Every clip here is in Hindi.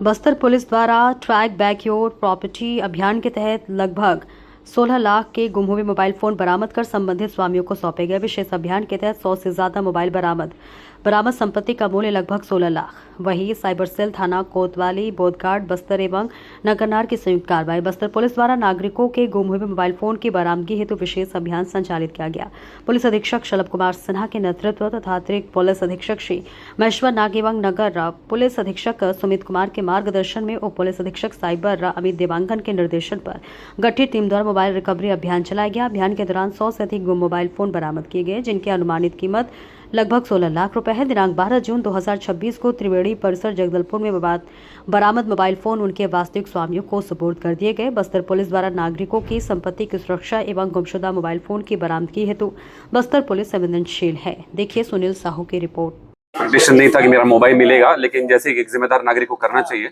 बस्तर पुलिस द्वारा ट्रैक बैक योर प्रॉपर्टी अभियान के तहत लगभग 16 लाख के गुम हुए मोबाइल फोन बरामद कर संबंधित स्वामियों को सौंपे गए। विशेष अभियान के तहत 100 से ज्यादा मोबाइल बरामद संपत्ति का मूल्य लगभग 16 लाख। वहीं साइबर सेल थाना कोतवाली, बोधघाट, बस्तर एवं नगरनार की संयुक्त कार्रवाई। बस्तर पुलिस द्वारा नागरिकों के गुम हुए मोबाइल फोन की बरामदगी हेतु विशेष अभियान संचालित किया गया। पुलिस अधीक्षक शलभ कुमार सिन्हा के नेतृत्व तथा अतिरिक्त पुलिस अधीक्षक श्री महेश्वर नाग एवं नगर पुलिस अधीक्षक सुमित कुमार के मार्गदर्शन में उप पुलिस अधीक्षक साइबर अमित देवांगन के निर्देशन पर गठित टीम द्वारा मोबाइल रिकवरी अभियान चलाया गया। अभियान के दौरान 100 से अधिक गुम मोबाइल फोन बरामद किए गए, जिनकी अनुमानित कीमत लगभग 16 लाख रुपए है। दिनांक 12 जून 2026 को त्रिवेणी परिसर जगदलपुर में बरामद मोबाइल फोन उनके वास्तविक स्वामियों को सुपुर्द कर दिए गए। बस्तर पुलिस द्वारा नागरिकों की संपत्ति की सुरक्षा एवं गुमशुदा मोबाइल फोन की बरामदगी हेतु बस्तर पुलिस संवेदनशील है। देखिए सुनील साहू की रिपोर्ट। एक्सपेक्टेशन नहीं था कि मेरा मोबाइल मिलेगा, लेकिन जैसे एक जिम्मेदार नागरिक को करना चाहिए,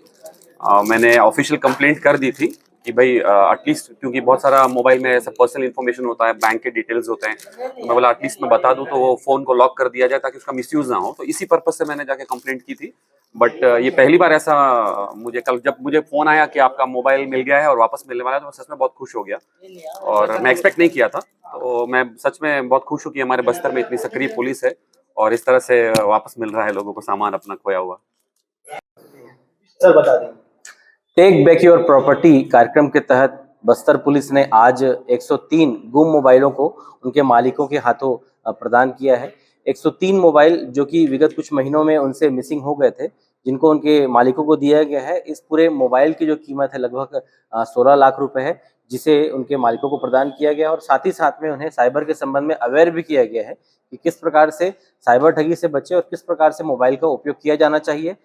मैंने ऑफिशियल कंप्लेंट कर दी थी कि भाई एटलीस्ट, क्योंकि बहुत सारा मोबाइल में ऐसा पर्सनल इन्फॉर्मेशन होता है, बैंक के डिटेल्स होते हैं, तो मैं बोला एटलीस्ट मैं बता दूं तो वो फोन को लॉक कर दिया जाए ताकि उसका मिसयूज ना हो। तो इसी पर्पज से मैंने जाके कंप्लेंट की थी। बट ये पहली बार ऐसा मुझे कल जब मुझे फोन आया कि आपका मोबाइल मिल गया है और वापस मिलने वाला है, तो मैं सच में बहुत खुश हो गया और मैं एक्सपेक्ट नहीं किया था। तो मैं सच में बहुत खुश हूँ कि हमारे बस्तर में इतनी सक्रिय पुलिस है और इस तरह से वापस मिल रहा है लोगों को सामान अपना खोया हुआ। सर बता दें, टेक बैक योर प्रॉपर्टी कार्यक्रम के तहत बस्तर पुलिस ने आज 103 गुम मोबाइलों को उनके मालिकों के हाथों प्रदान किया है। 103 मोबाइल जो कि विगत कुछ महीनों में उनसे मिसिंग हो गए थे, जिनको उनके मालिकों को दिया गया है। इस पूरे मोबाइल की जो कीमत है लगभग 16 लाख रुपए है, जिसे उनके मालिकों को प्रदान किया गया और साथ ही साथ में उन्हें साइबर के संबंध में अवेयर भी किया गया है कि किस प्रकार से साइबर ठगी से बचे और किस प्रकार से मोबाइल का उपयोग किया जाना चाहिए।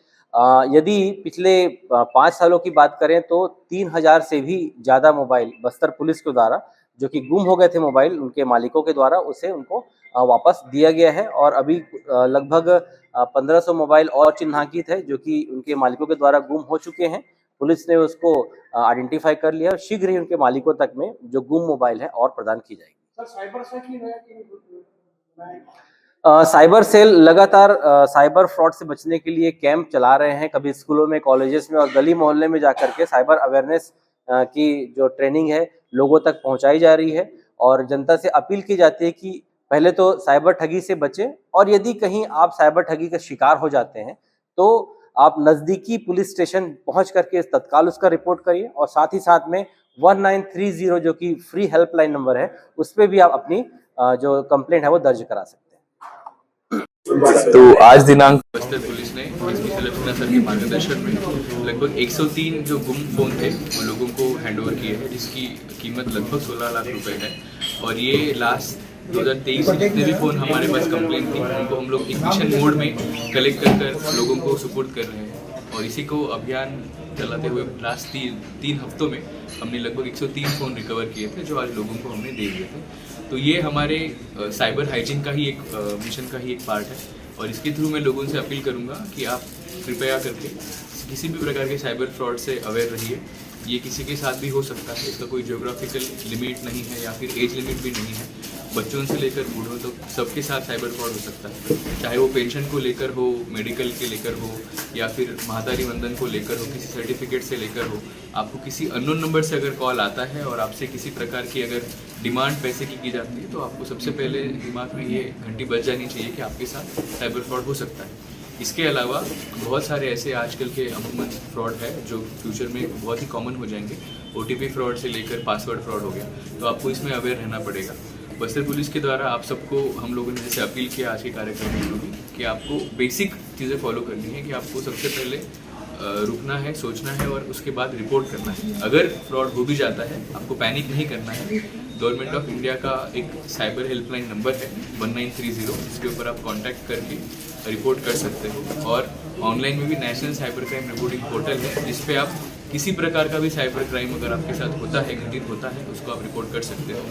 यदि पिछले 5 सालों की बात करें तो 3000 से भी ज़्यादा मोबाइल बस्तर पुलिस के द्वारा, जो कि गुम हो गए थे मोबाइल उनके मालिकों के द्वारा, उसे उनको वापस दिया गया है। और अभी लगभग 1500 मोबाइल और चिन्हांकित है जो कि उनके मालिकों के द्वारा गुम हो चुके हैं। पुलिस ने उसको आइडेंटिफाई कर लिया और शीघ्र ही उनके मालिकों तक में जो गुम मोबाइल है और प्रदान की जाएगी। साइबर सेल लगातार साइबर फ्रॉड से बचने के लिए कैंप चला रहे हैं। कभी स्कूलों में, कॉलेजेस में और गली मोहल्ले में जाकर के साइबर अवेयरनेस की जो ट्रेनिंग है लोगों तक पहुंचाई जा रही है और जनता से अपील की जाती है कि पहले तो साइबर ठगी से बचें और यदि कहीं आप साइबर ठगी का शिकार हो जाते हैं तो आप नज़दीकी पुलिस स्टेशन पहुंच करके तत्काल उसका रिपोर्ट करिए और साथ ही साथ में 1930 जो कि फ्री हेल्पलाइन नंबर है, उस पर भी आप अपनी जो कंप्लेंट है वो दर्ज करा सकते हैं। तो आज दिनांक बस्तर पुलिस ने एसपी शलभ सिन्हा सर के मार्गदर्शन में लगभग 103 जो गुम फोन थे वो लोगों को हैंडओवर किए हैं, जिसकी कीमत लगभग 16 लाख रुपए है। और ये लास्ट 2023 में जितने भी फोन हमारे पास कंप्लेंट थी उनको हम लोग एक मिशन मोड में कलेक्ट कर लोगों को सुपुर्द कर रहे हैं। और इसी को अभियान चलाते हुए लास्ट तीन हफ्तों में हमने लगभग 103 फ़ोन रिकवर किए थे जो आज लोगों को हमने दे दिए थे। तो ये हमारे साइबर हाइजीन का ही एक मिशन का ही एक पार्ट है और इसके थ्रू मैं लोगों से अपील करूंगा कि आप कृपया करके किसी भी प्रकार के साइबर फ्रॉड से अवेयर रहिए। ये किसी के साथ भी हो सकता है, इसका कोई ज्योग्राफिकल लिमिट नहीं है या फिर एज लिमिट भी नहीं है। बच्चों से लेकर बूढ़ों तक सबके साथ साइबर फ्रॉड हो सकता है, चाहे वो पेंशन को लेकर हो, मेडिकल के लेकर हो या फिर महातारी वंदन को लेकर हो, किसी सर्टिफिकेट से लेकर हो। आपको किसी अननोन नंबर से अगर कॉल आता है और आपसे किसी प्रकार की अगर डिमांड पैसे की जाती है तो आपको सबसे पहले दिमाग में ये घंटी बज जानी चाहिए कि आपके साथ साइबर फ्रॉड हो सकता है। इसके अलावा बहुत सारे ऐसे आजकल के अमूमन फ्रॉड है जो फ्यूचर में बहुत ही कॉमन हो जाएंगे। OTP फ्रॉड से लेकर पासवर्ड फ्रॉड हो गया, तो आपको इसमें अवेयर रहना पड़ेगा। बस्तर पुलिस के द्वारा आप सबको हम लोगों ने जैसे अपील किया आज के कार्यक्रम में कि आपको बेसिक चीज़ें फॉलो करनी है कि आपको सबसे पहले रुकना है, सोचना है और उसके बाद रिपोर्ट करना है। अगर फ्रॉड हो भी जाता है आपको पैनिक नहीं करना है। गवर्नमेंट ऑफ इंडिया का एक साइबर हेल्पलाइन नंबर है 1930, जिसके ऊपर आप कांटेक्ट करके रिपोर्ट कर सकते हो। और ऑनलाइन में भी national cyber crime reporting portal है, जिस पे आप किसी प्रकार का भी साइबर क्राइम अगर आपके साथ होता है, घटित होता है, उसको आप रिपोर्ट कर सकते हो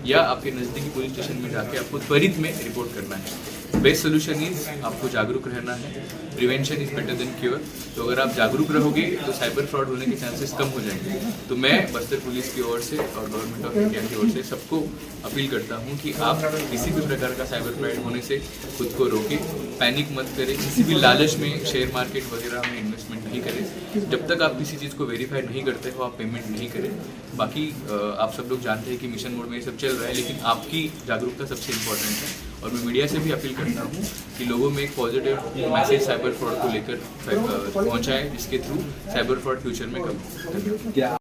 या आपके नज़दीकी पुलिस स्टेशन में जाके आपको त्वरित में रिपोर्ट करना है। बेस्ट सोल्यूशन इज आपको जागरूक रहना है। Prevention is better than cure. तो अगर आप जागरूक रहोगे तो साइबर फ्रॉड होने के चांसेस कम हो जाएंगे। तो मैं बस्तर पुलिस की ओर से और गवर्नमेंट ऑफ इंडिया की ओर से सबको अपील करता हूँ कि आप किसी भी प्रकार का साइबर फ्रॉड होने से खुद को रोकें, पैनिक मत करें, किसी भी लालच में शेयर मार्केट वगैरह में इन्वेस्टमेंट नहीं करें। जब तक आप किसी चीज़ को वेरीफाई नहीं करते हो आप पेमेंट नहीं करें। बाकी आप सब लोग जानते हैं कि मिशन मोड में ये सब चल रहा है, लेकिन आपकी जागरूकता सबसे इम्पोर्टेंट है। और मैं मीडिया से भी अपील करता हूँ कि लोगों में एक पॉजिटिव मैसेज साइबर फ्रॉड को लेकर पहुँचाएं, जिसके थ्रू साइबर फ्रॉड फ्यूचर में कम हो।